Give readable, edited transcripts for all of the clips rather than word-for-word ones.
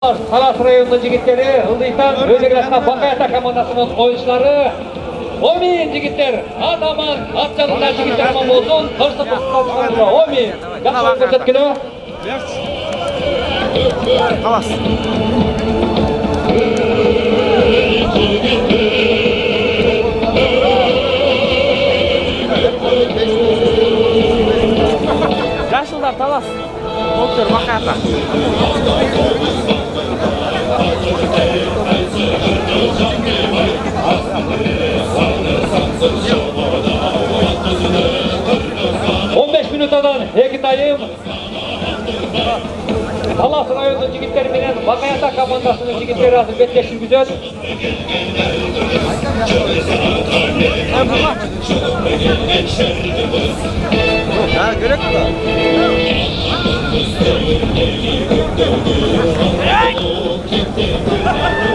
Talas rayonunun jigitleri Ildıytan Özegirasına Bakayata komandasının oyuncuları Omin jigitler Ataman Atçalınlar jigitler aman olsun Kırsı Kırsı Omin Jakşı көрсөткүлө Talas Yaşlılar Talas Doktor Bakayata 15 minutadan Ekitayım Talas rayonunun jigitleri menен Bakayata komandasının jigitleri azыр беттеш жүргүзөт.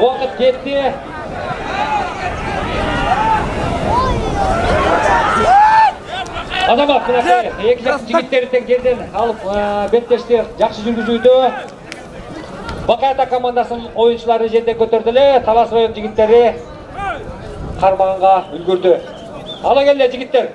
Вакыт кетти. Азамат мынакей эки жак жигиттерди тең жерден алып беттешти жакшы жүргүзүүдө. Bakayata komandасынын оюнчулары жерде көтөрдү эле. Талас район жигиттери кармаганга үлгүрдү. Ала келе жигиттер.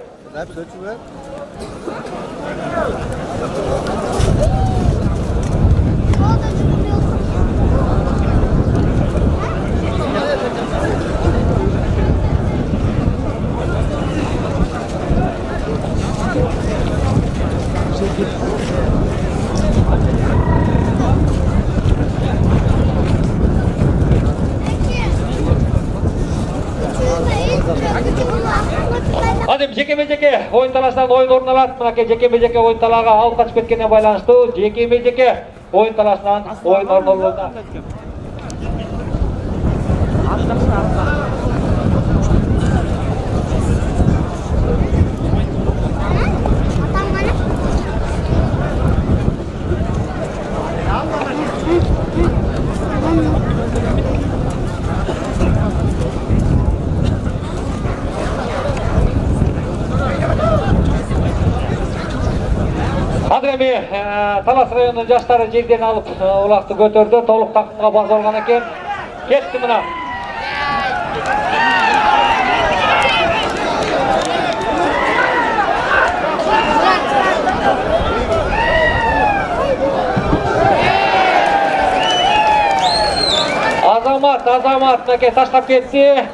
Hadi jeke-жеке oyun talasынан oyun орун алат. Мынакей жеке-жеке oyun талаага алып качып кеткенине байланыштуу жеке-жеке oyun talasынан oyun орун алууда. Ademi Talas rayonunun жаштары жерден алып улакты көтөрдү. Толук такымга база болгон экен. Кетти мына. Азамат мынакей таштап кетти.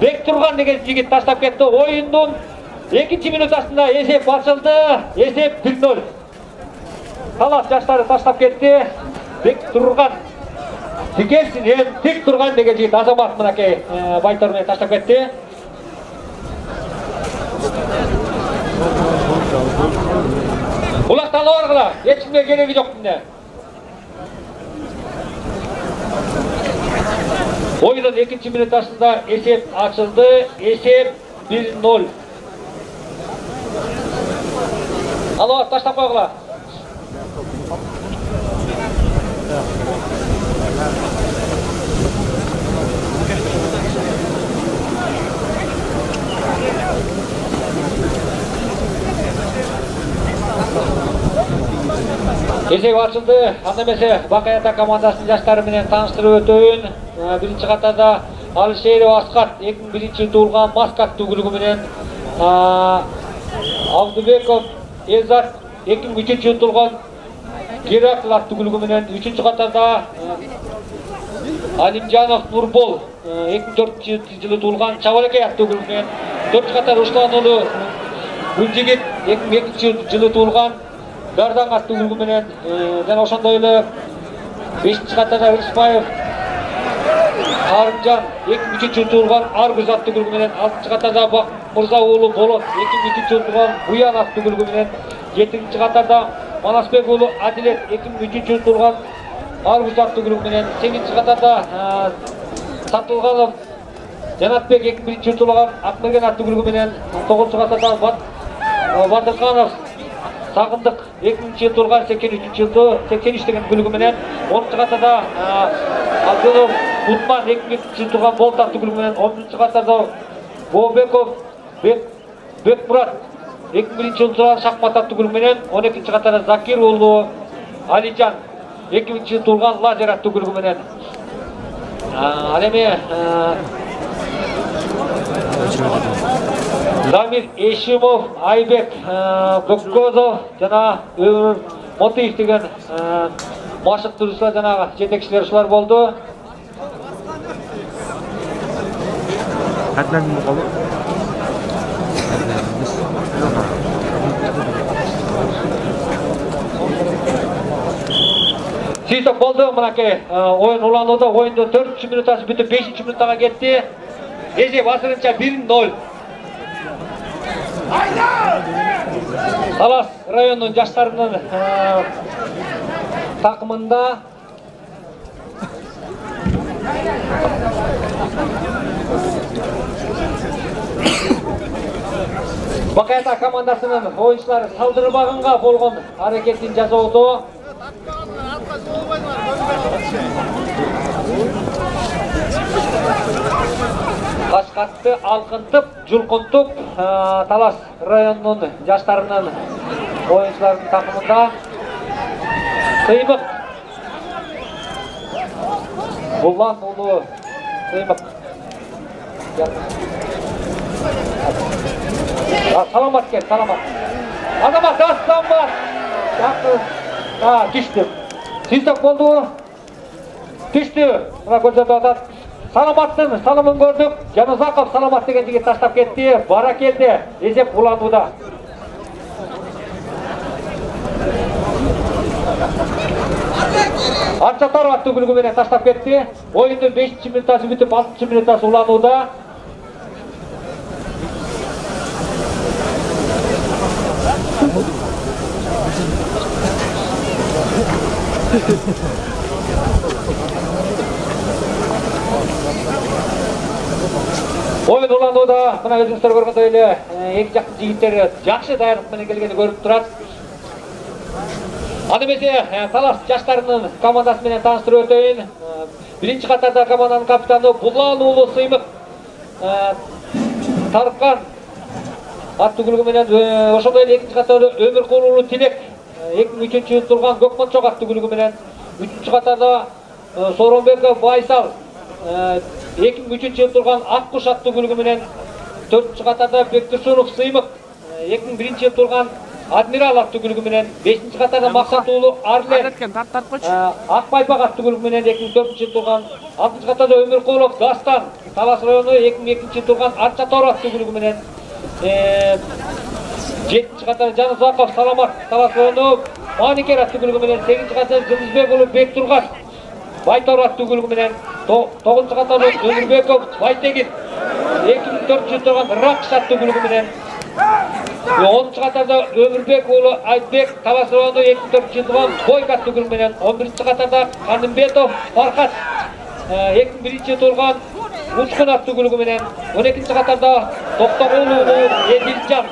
Бектурган деген жигит таштап кетти. Оюндун 2 минутасында эсеп ачылды. Эсеп 1-0. Талас жаштары таштап кетти. Бектурган тик турган деген жигит Азамат мынакей байтор менен таштап кетти. Улакты алып баргыла. Эч кимге кереги жок мында. Oyunun 2 minutasında esep açıldı. Esep 1-0. Alo, taşlap koygular. Esep açıldı. Annemese Bakayata komandasının жаштары менен таныштырып өтөйүн. Birinci қатарда Алишеров Аскат 2001 туылған Маскат түгілігі менен Абдубеков Элзат 2003 туылған Геракл түгілігі менен 3-ші қатарда Алимжанов Нурбол 2004 жылы туылған Чабалеке түгілігі менен 4-ші қатар Русланұлы Гүлжигит 2002 жылы туылған Дардан түгілігі менен және ошондой эле 5-ші қатарда Рыспаев Арымжан 2003 туылған Аргүз атты күлгі менен 6-ші қатарда Бак Мырза уулу Болот 2003 туылған Буян атты күлгі менен 7-ші қатарда Манасбек уулу Адилет 2003 туылған Аргүз атты күлгі менен 8-ші қатарда Сатылғанов Жанатбек 2001 туылған Акмерген атты күлгі менен 9-ші қатарда Батырханов Сағындық 2000 туылған 83 деген күлгі менен 10-ші қатарда Абдулов Утман 2000 туылған Болт атты күлгі менен 10-ші қатарда Бобеков Бекмурат 2001 туылған Шахмат атты күлгі менен 12-ші қатарда Закир уулу Алижан 2-нчи турган Лазер аттуу күлүгү менен. Ал эми Замир Эшимов, Айбек Көккөзов жана Өмүр Мотиев деген машыктыруучулар жана жетекчилер ушулар болду. Сөйтіп болды, мынакей ойын уланууда, ойынды 4-чү минутасы бүтүп 5-чү минутага кетти. Эсеп азырынча 1-0. Талас районунун жаштарынын такымында Бакайта командасынын оюнчулары салдырбагынга болгон аракетин жасоодо. Кашкатты алкынтып, жулкунтуп, Талас районунун жаштарынын оюнчуларынын такымында Сыймык. Буллан уулу Сыймык. Саламат кел, саламат. Азамат Дастан бар. Жақсы. Түштү. Сүйсөк болду. Түштү. Мына көрсөтүп атат. Саламаттын салымын көрдүк. Жанузаков Саламат деген жигит таштап кетти. Бара келди. Эсеп уланууда. Арчатар аттуу күлүгү менен таштап кетти. Оюндун 5-чи минутасы бүтүп 6-чы минутасы уланууда. Oyun уланууда, мына өзүңүздөр көргөндөй эле, эки жактын жигиттери жакшы даярдык менен келгени көрүп турат. Ал эмесе Талас жаштарынын командасы менен тааныштырып өтөйүн. Биринчи катарда команданын капитаны Буллан уулу Сыймык Таркан аттуу күлүгү менен, ошондой эле экинчи катарда Өмүркул уулу Тилек 2003-жылы турган Көкмончок аттуу күлүгү менен, үчүнчү катарда Соронбеков Байсал 2003-жылы турган Аккуш аттуу күлүгү менен, төртүнчү катарда Бектурсунов Сыймык 2001-жылы турган Адмирал аттуу күлүгү менен, 5-чи катарда Максат уулу Арлен Акбайбак аттуу күлүгү менен 2004-жылы турган, 6-чы катарда Өмүркулов Дастан Талас району 2002-жылы турган Арчатор аттуу күлүгү менен, 7-чи катарда Жанузаков Саламат Талас району Маникер аттуу күлүгү менен, 8-чи катарда Жылдызбек уулу Бектурган Байтор аттуу күлүгү менен, 9-чу катарда Өмүрбеков Байтегин 2004-жылы турган Ракш аттуу күлүгү менен, 10-чу катарда Өмүрбек уулу Айтбек Талас району 2004-жылы турган Бойк аттуу күлүгү менен, 11-чи катарда Канымбетов Фархат 2001-жылы турган Учкун аттуу күлүгү менен, 12-чи катарда Токтогул уулу Эдилжан.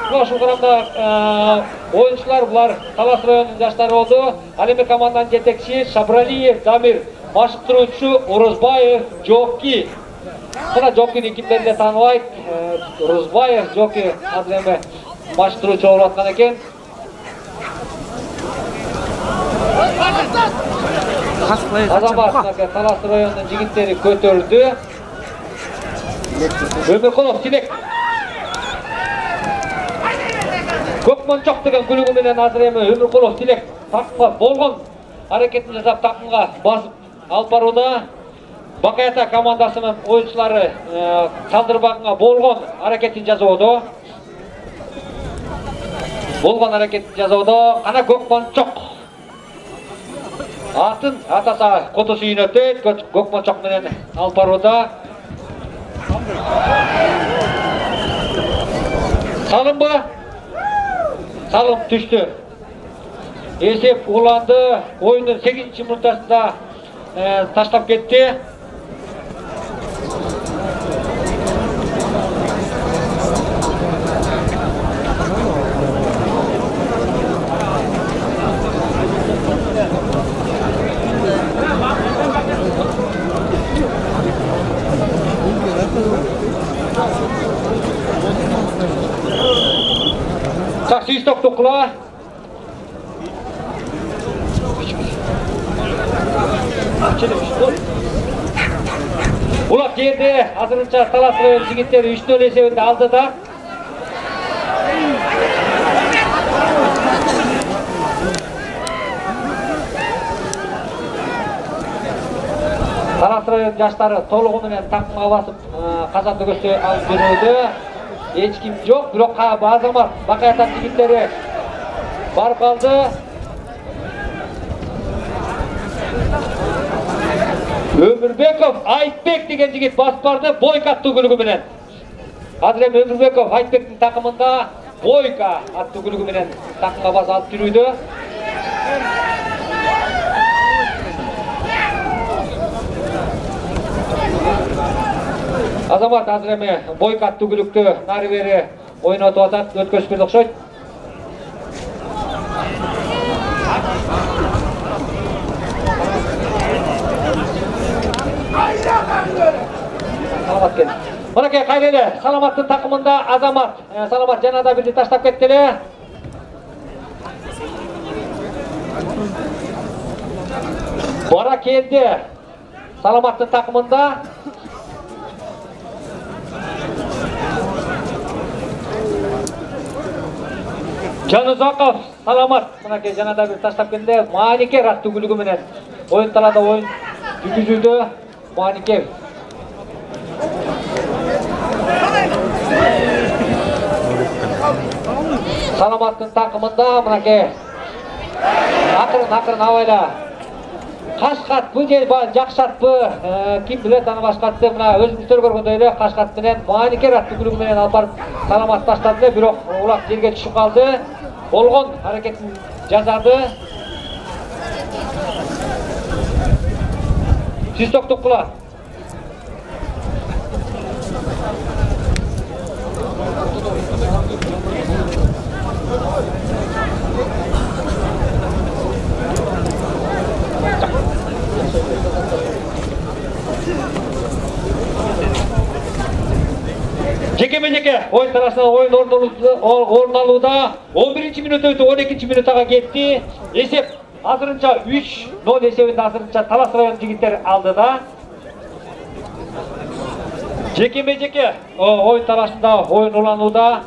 Ушул курамда оюнчулар булар Талас районунун жаштары болду. Ал эми команданын жетекчиси Шабралиев Замир, машыктыруучу Орозбаев Жоки. Мына Жокини кимдер эле тааныбайт. Орозбаев Жоки азыр эми машыктыруучу болуп аткан экен. Азамат Талас районунун жигиттери көтөрдү. Өмүркулов Тилек Көкмончок деген күлүгү менен азыр эми Өмүркулов Тилек такымга болгон аракетин жасап такымга басып алып барууда. Бакайта командасынын оюнчулары салдырбагынга болгон аракетин жасоодо. Кана Көкмончок атын атаса кото сүйүнөтөйт, Көкмончок менен алып барууда. Салымбы? Салым түштү. Эсеп уланды. Oyunun 8-ci минутасында таштап кетти. Так, сүйістік тұқыла. Bulak geldi. Hazırlıkça Talas rayonu jigitleri 3-0 esebinde aldı da. Talas rayonu yaşları toluğu menен takımga basıp kazandı gösteri alып жүрүүдө. Hiç kim yok. Birok Azamat Bakayatan jigitleri barıp aldı. Ömürbekov Айтбек деген жигит басып барды Бойка аттуу күлүгү менен. Азыр эми Ömürbekov Айтбектин такымында Бойка аттуу күлүгү менен такымга басып алып жүрүүдө. Азамат азыр эми Бойка аттуу күлүктү нары бери ойнотуп атат, өткөрүп берди окшойт. Salamat geldi. Manake kayrede Salamat'ın takımında Azamat. Salamat Canada birdi taşlap kettiler. Bora geldi. Salamat'ın takımında. Canuzakov Salamat. Manake Canada bir taşlap kettiler. Manike rattı gülügü menen. Oyun talada oyun жүргүзүүдө Маникев. Salamat'ın takımında mınake akırın havayla Kaşkat bu jeri jakşatpı kim bilet аны башкатты мына өзүңүздөр көргөндөй эле Кашкат менен Маникер аттуу күлүгү менен алып барып Salamat таштады, бирок улак жерге түшүп калды. Болгон аракетин жасады. Siz toktuk kula. Jeke oyun tarafından oyun orun alуда 11. minut ötü 12. minutaga ketти. Esep azırınca 3-0 esebinde azırınca Talas rayonu jigitleri aldı da. Jeke oyun tarafında oyun olanуда.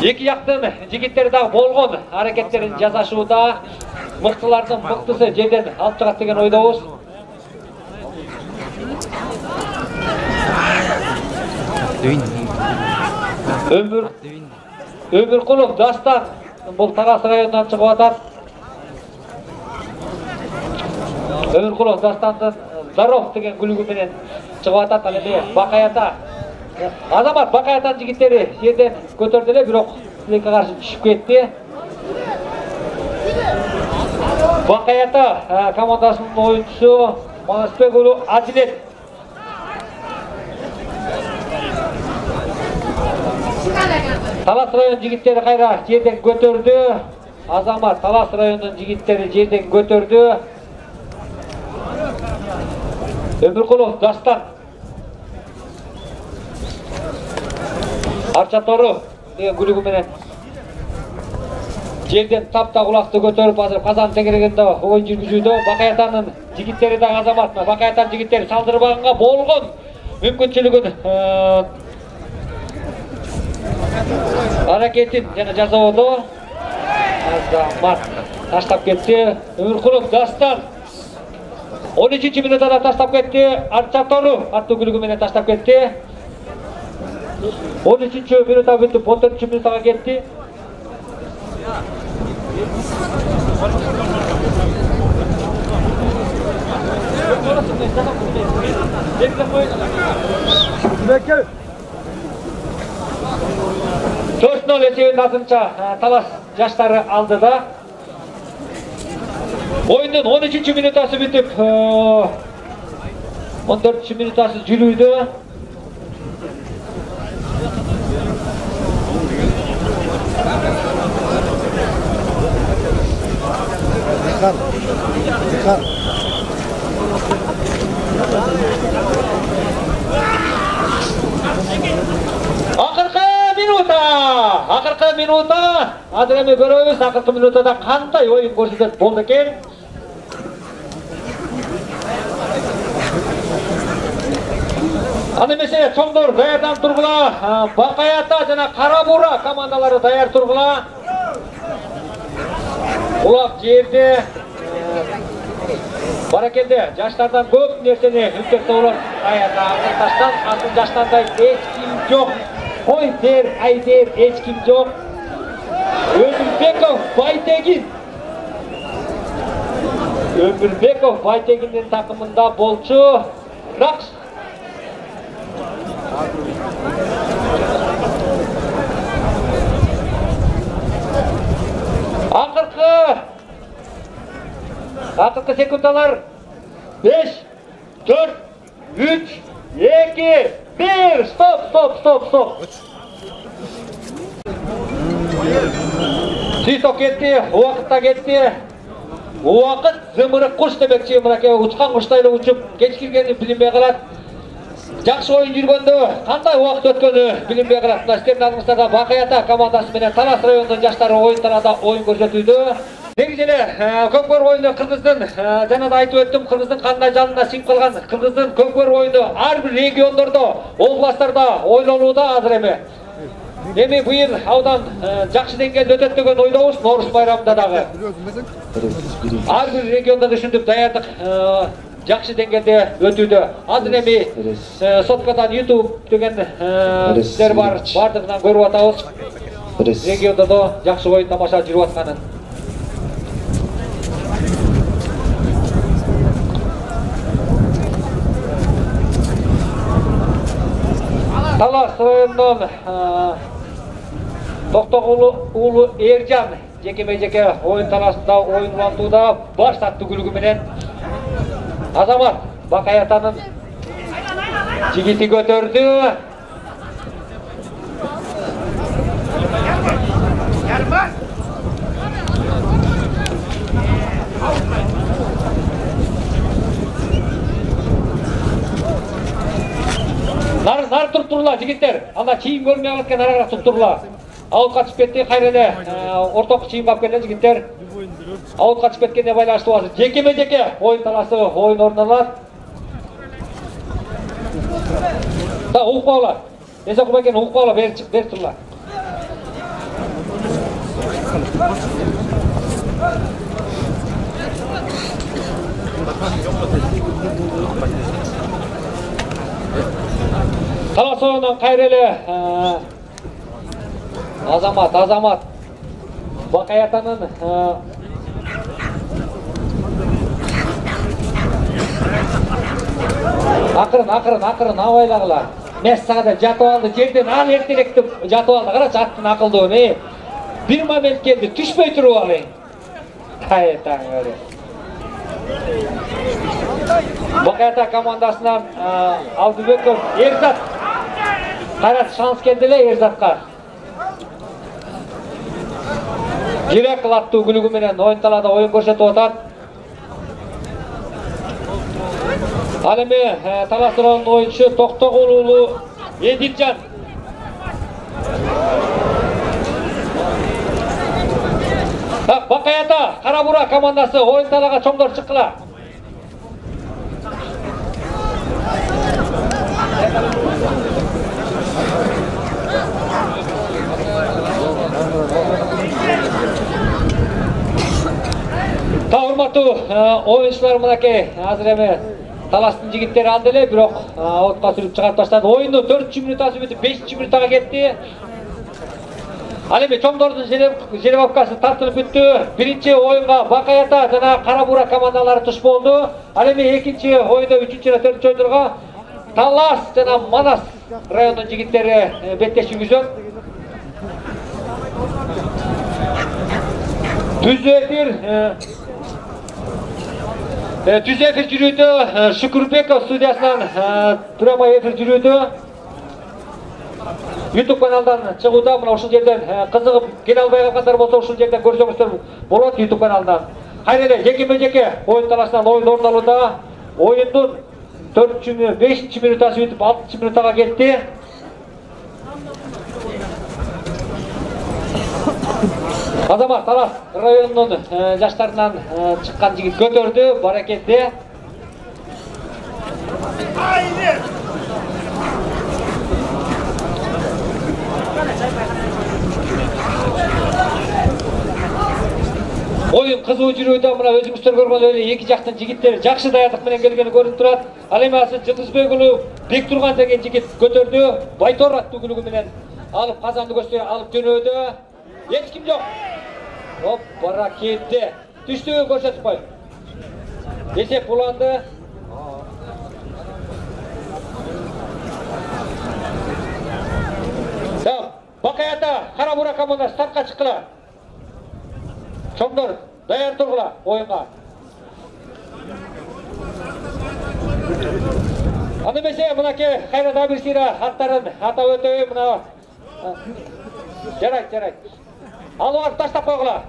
Екі яқтың жигиттері дағы болған әрекеттерін жасашуда. Мықтылардың мықтысы жерден алып шығат деген ойдабыз. Өмірқұлов Дастан бұл Тарас районынан шығып атат. Өмірқұлов Дастандан Заров деген күлігіменен шығып атат. Әледе Бақаята Азамат Бақаятан жигиттері жерден көтерділе, бирок силекке каршы түшүп кетти. Бақаята командасынын оюнчусу Манасбек уулу Адилет. Талас районунун жигиттери кайра жерден көтөрдү. Азамат Талас районунун жигиттери жерден көтөрдү. Өмүркулов Дастан Арчатору деген күлүгү менен жерден тапта кулакты көтөрүп азыр казан тегерегенде ойын жүргүзүүдө. Бакаятанын жигиттери да Азамат Бакаятанын жигиттери салдырбаганга болгон мүмкүнчүлүгүн аракетин жана жасоодо. Азамат таштап кетти. Өмүркулов Дастан 13-минутада таштап кетти. Арчатору аттуу күлүгү менен таштап кетти. 13-минута бүтүп 14-минутага кетти. Төрт-нөл эсебинде азырынча Талас жаштары алды да. Oyunun 13-minutası bitip 14-minutası жүрүүдө. Akırkı minut Акыркы минута, азыр эми көрөбүз акыркы минутада кандай оюн көрсөтөт болду экен. Аны эмесе чоңдор даярдан тургула, Бакаята жана Кара Бура командалары даяр тургула. Улак жерде бар экенде, жаштардан көп нерсени үмүттөнсө болот. Аята таштан алтын жаштандай эч ким жок. Кой дер, ай дер, эч ким жок. Өмүрбеков Байтегиндин такымында болчу. Ракс. Акыркы секундалар 5, 4, 3, 2, 1, стоп. Сүйсок кетти, убакытта кетти. Убакыт зымырык куш демекчи, мынакей учкан куштай эле учуп кечкиргени билинбей калат. Жакшы оюн жүргөндө кандай убакыт өткөнү билинбей калат. Мына сиздердин алдыңыздарда Бакаята командасы менен Талас районунун жаштары оюндарында оюн көрсөтүүдө. Негизи эле көкбөр оюну Кыргыздын, жана да айтып өттүм, Кыргыздын кандай жанына сиңип калган. Кыргыздын көкбөр оюну ар бир региондордо, областтарда ойлонууда азыр эми. Эми быйыл аудан жакшы деңгээлде өтөт деген ойдобуз, Норус байрамында дагы. Ар бир региондо түшүндүк даярдык жакшы деңгээлде өтүүдө. Азыр эми соткадан YouTube деген сиздер бар, бардыгынан көрүп атабыз. Региондо да жакшы оюн тамаша жүрүп атканын. Талас районунун Токтогул уулу Эржан жекеме-жеке оюн талашында оюнлантууда баш тартты күлүгү менен Азамат Бакаятанын жигити көтөрдү. Нар туруп турла жигиттер. Анда чийим көрмөй калат экен, арагыраак туруп турла. Аут качып кетти, кайра эле орток чийим калып келген жигиттер. Аут качып кеткенге байланыштуу азыр жекеме-жеке оюн таласы оюн орун алат. Да укпагыла. Эсе окубай экен, укпагыла, бери турла. Талас оюнунан кайра эле Азамат Бакаятанын акырын абайлагыла. Мессага деп жатып алды, жерден ал эртеректип жатып алды. Карачы аттын акылдууну. Бир момент келди, түшпөй туруп алайын. Кайтаң өрө. Бакаята командасынан Алдыбеков Эрзат. Кайрат шанс келди эле Эрзатка. Жирек аттуу күлүгү менен оюн талаада оюн көрсөтүп атат. Ал эми Талас районунун оюнчу Токтогул уулу Эдилжан. Бакаята Кара Бура командасы оюн талаага чоңдор чыккыла. Та урматтуу оюнчулар, мынакей азыр эми Таластын жигиттери алды эле, бирок отко сүрүп чыгарып таштады. Оюндун 4 минутасы бүтүп 5 минутага кетти. Ал эми чоңдордун жеребовкасы тартылып бүттү. Биринчи оюнга Бакаята жана Кара Бура командалары туш болду. Ал эми экинчи оюнда 3-чү жана 4-чү оюндарга Талас жана Манас районунун жигиттери беттешүү күзөт. Түз эфир жүрүүдө Шүкүрбеков студиясынан турама эфир жүрүүдө. YouTube каналдан чыгууда, мына ушул жерден кызыгып келе албай калгандар болсо ушул жерден көрсөңүздөр болот YouTube каналынан. Кайра эле жеке-жеке оюн талашынан оюн орун алууда. Оюндун 5 минутасы бүтүп 6 минутага кетти. Азамат Талас районунун жаштарынан чыккан жигит көтөрдү. Баракетте. Oyun kızığı жүрүүдө мына өзүңүздөр көргөн эле эки жактын жигиттери жакшы даярдык менен келгени көрүнүп турат. Ал эми азыр Жылдызбек уулу Бектурган деген жигит көтөрдү. Байтор аттуу күлүгү менен алып казанды көстөй алып жөнөөдү. Эч ким жок. Оп, баракетте. Түштү көрсөтүп кой. Эсеп уланды. Бакаята Кара Бура командасы стартка чыккыла. Чоңдор даяр тургула оюнга. Аны эмесе мынакей Кайрат Абирсира аттарын атап өтөйүн мына. Жарайт. Алып барып таштап койгула.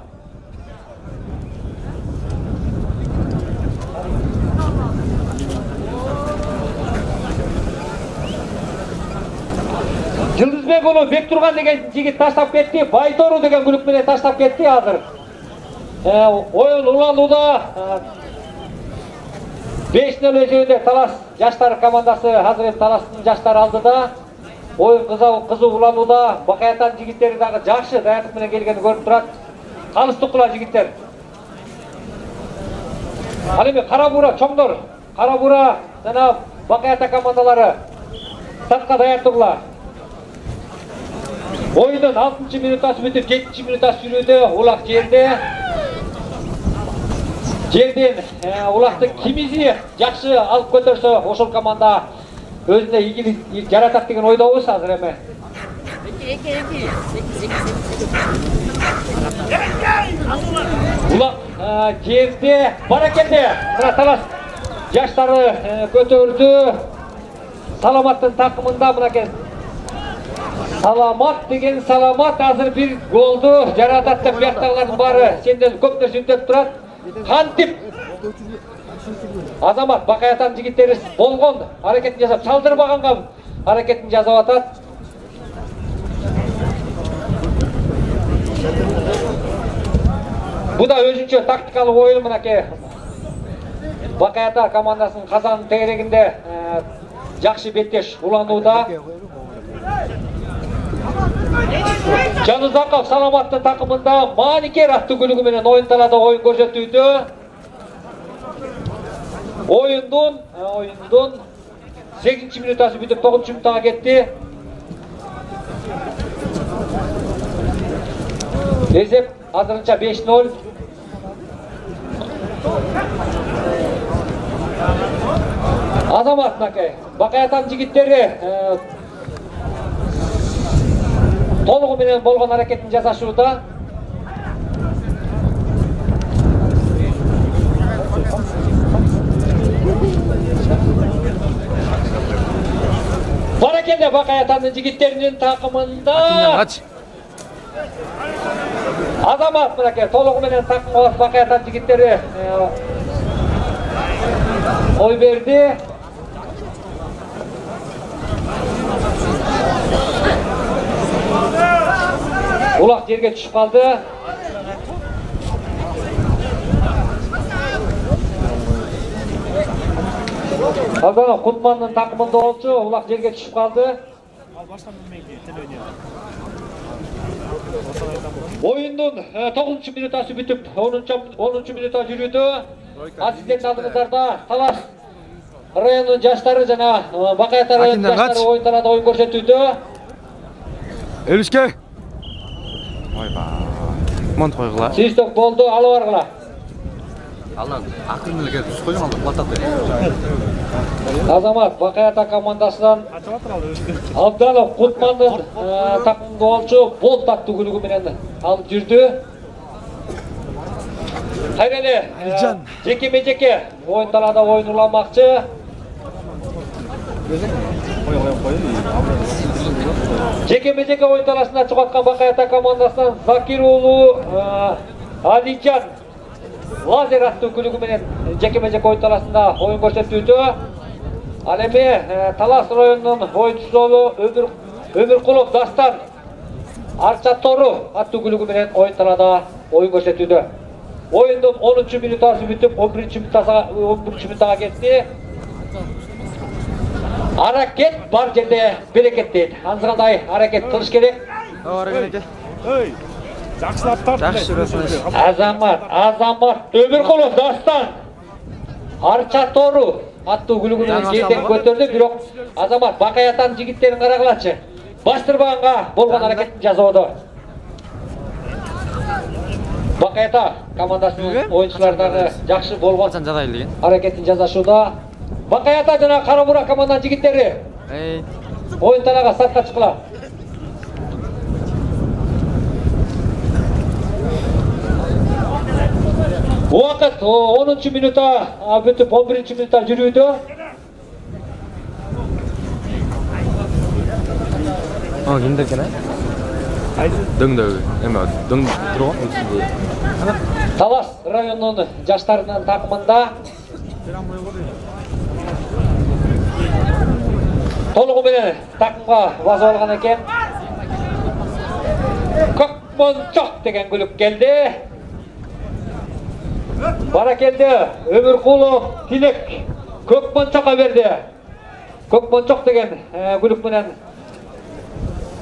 Жылдызбек уулу Бектурган деген жигит таштап кетти. Байтору деген күлүк менен таштап кетти азыр. Oyun уланууда 5-0 өзүндө Талас жаштар командасы азыр эми Таластын жаштары алдыда. Oyun кызуу уланууда. Бакаятан жигиттери дагы жакшы даярдык менен келгени көрүнүп турат. Калыстыкла жигиттер. Ал эми Кара Бура чоңдор. Кара Бура жана Бакаята командалары стартка даяр тургула. Oyunun 6-cı minutası bitip 7-ci minutası yürüdü. Ulak жерде. Жерден улақты кимизи жакшы алып көтөрсө ошол команда өзүнө ийгилик жаратат деген ойдобуз азыр эми. Улак жерде баракетте. Мына Талас жаштары көтөрдү. Саламаттын такымында мынакей Саламат деген Саламат азыр бир голду жаратат деп бияктагылардын баары сенден көп нерсе үмүттөнүп турат. Кантип Азамат Бакаятан жигиттери болгон аракетин жасап чалдырбаганга аракетин жасап атат. Бу да өзүнчө тактикалык оюн мынакей Бакаята командасынын казанын тегерегинде жакшы беттеш уланууда. Жанузаков Саламаттын такымында Маникер аттуу күлүгү менен оюнталада оюн көрсөтүүдө. Oyundun 8-ci minutası bitip 9-cu minutaga ketti. Esep azırınca 5-0. Azamat nakay. Bakayatan jigitleri толугу менен болгон аракетин жасашууда. Баракелде Бакаятандын жигиттеринин такымында Азамат мынакей толугу менен такымга Бакаятан жигиттери ой берди. Улак жерге түшүп калды. Алдана Кутмандын такымында болчу, улак жерге түшүп калды. Oyundun 9-cu minutası bitip 10-cu minuta жүрүүдө. Асистент алдыңыздарда Талас районунун жаштары жана Бакаята районунун жаштары оюнтарда оюн көрсөтүүдө. Элишке. Ойба. Монт койгула. Систок болду, алып баргыла. Алдан акырын эле келип түшүп койгон алды, платат берди. Азамат Бакаята командасынан Абдалов Кутмандын такымында болчу Болт аттуу күлүгү менен алып жүрдү. Кайреле жеке-межеке оюнтарда оюн уламакчы. Жеке-межеке оюн талашында чыгаткан Бакаята командасынан Закир уулу Алиджан Лазер аттуу күлүгү менен жеке-межеке оюн талашында оюн көрсөтүүдө. Ал эми Талас районунун оюнчусу Өмүркулов Дастан Arça Toru аттуу күлүгү менен oyun талаада oyun көрсөтүүдө. Oyundun 10. minutası бүтүп 11. minutaga кетти. Hareket бар жерде берекет дейт. Азгандай hareket кылыш керек. Ой, жакшылап тарт. Азамат Өмүркулов Дастан. Арча Тору аттуу күлүгү менен жетек көтөрдү, бирок Азамат Бакаятан жигиттерин карагылачы. Бастырбаганга болгон аракеттин жасоодо. Бакаята командасынын оюнчулардагы жакшы болгон аракеттин жасашууда. Бакаята жана Кара Бура команданын жигиттери oyun талаага стартка чыккыла. Уақыт 10 минута бүтүп 11 минута жүрүүдө. Кимдер экен? Дөңдө, эме дөң турган. Талас районунун жаштарынын такымында толугу менен такымга базып алган экен. Көкмончок деген күлүк келди. Бара келди. Өмүркулов Тилек Көкмончокко берди. Көкмончок деген күлүк менен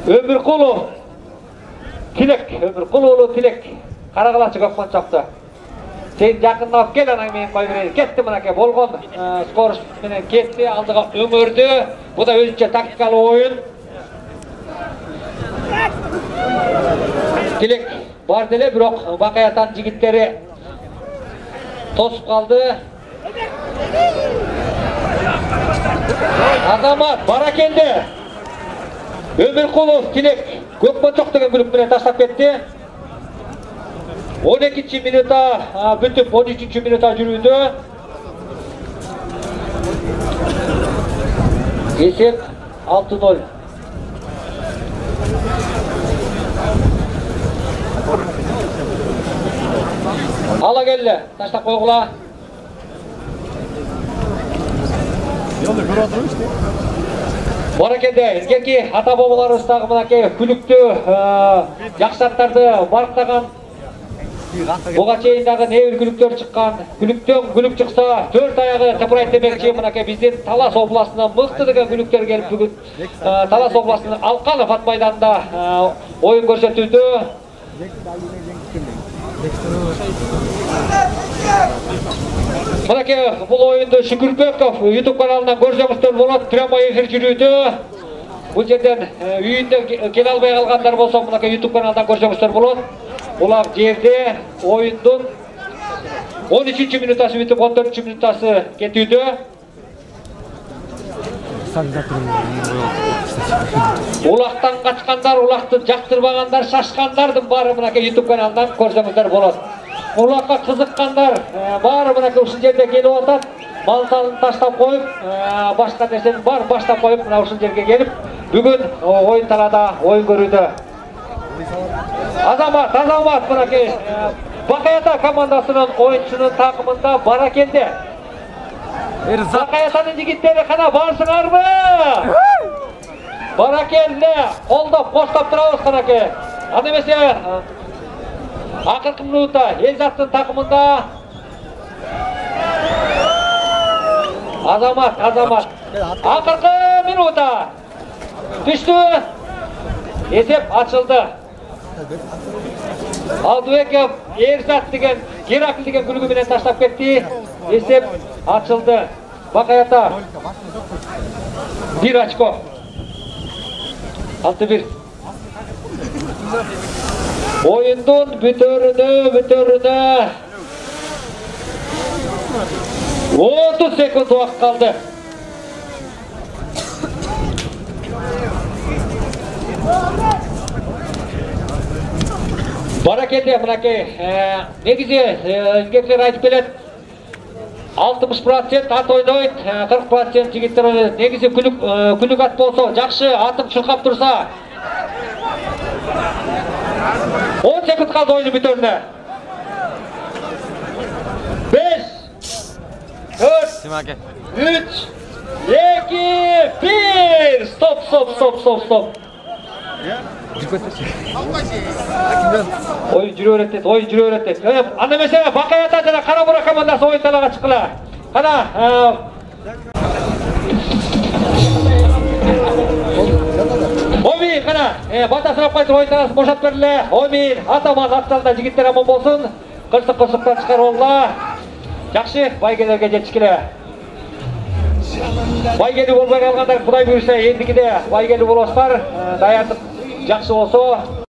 Өмүркулов Тилек карагылачы Көкмончокто. Сен жакындап кел, анан мен кой берейин. Кетти мынакей болгон скорость менен кетти, алдыга өңөрдү. Бу да өзүнчө тактикалык оюн. Тилек бар деле, бирок Бакаятан жигиттери тосуп калды. Азамат бара келди. Өмүркулов Тилек Көкмончок деген күлүк менен таштап кетти. 12 минута бүтүп 13 минута жүрүүдө. Есеп 6-0. Ала келди, таштап койгула. Бара келди. Илгерки ата бабаларыбыздагы мынакей күлүктүү жакшаттарды барктаган. Буга чейин дагы небир күлүктөр чыккан. Күлүктөн күлүк чыкса, 4 аягы тыпырайт демекчи мынакей биздин Талас областынан мыкты деген күлүктөр келип бүгүн Талас областынын Алканов ат майданында оюн көрсөтүүдө. Мынакей бул оюнду Шүкүрбеков YouTube каналынан көрсөңүздөр болот. Прямой эфир жүрүүдө. Бул жерден үйүндө келе албай калгандар болсо мынакей YouTube каналынан көрсөңүздөр болот. Улар жерде оюндун 13 минутасы бүтүп 14 минутасы кетүүдө. Улактан качкандар, улакты жактырбагандар, шашкандардын баары мынакей YouTube каналынан көрсөңүздөр болот. Улакка кызыккандар баары мынакей ушул жерде келип атат. Мал салын таштап коюп, башка нерсени бар баштап коюп, мына ушул жерге келип, бүгүн oyun талаада oyun көрүүдө. Азамат мынакей Бакаята командасынын оюнчунун такымында бара келди. Бакаятанын жигиттери кана барсыңарбы? Бара келди. Колдоп, коштоп турабыз канакей. Аны эмесе акыркы минутта Элзаттын такымында Азамат акыркы минутта түштү. Есеп ачылды. Алдыбеков Элзат деген Геракл деген күлүгү менен таштап кетти. Есеп ачылды. Бакаята 1 очко. 6-1. Oyundun бүтөрүнө 30 sekund убакыт калды. Бара келди мынакей. Негизи илгеркилер айтып келет. 60% ат ойнойт, 40% жигиттер ойнойт. Негизи күлүк ат болсо, жакшы атым чуркап турса 10 секунд калды oyunun бүтөрүнө. 5 4 3 2 1 Стоп. Oyun жүрө берет дейт, oyun жүрө берет дейт. Анда эмесе Бакаята жана Кара Бура командасы oyun талаага чыккыла. Кана Оймин, кана, бата сұрап қайтыр ойын таласын бошат берілі. Оймин, Атаман аттарында жігіттер аман болсын. Қырсық-қырсықтан шығар олла. Жақшы, байгелерге жетішкілі. Байгелі болмай қалғандар, Құдай бұйырса, ендігіде байгелі боласыздар. Даярдық жақсы болса.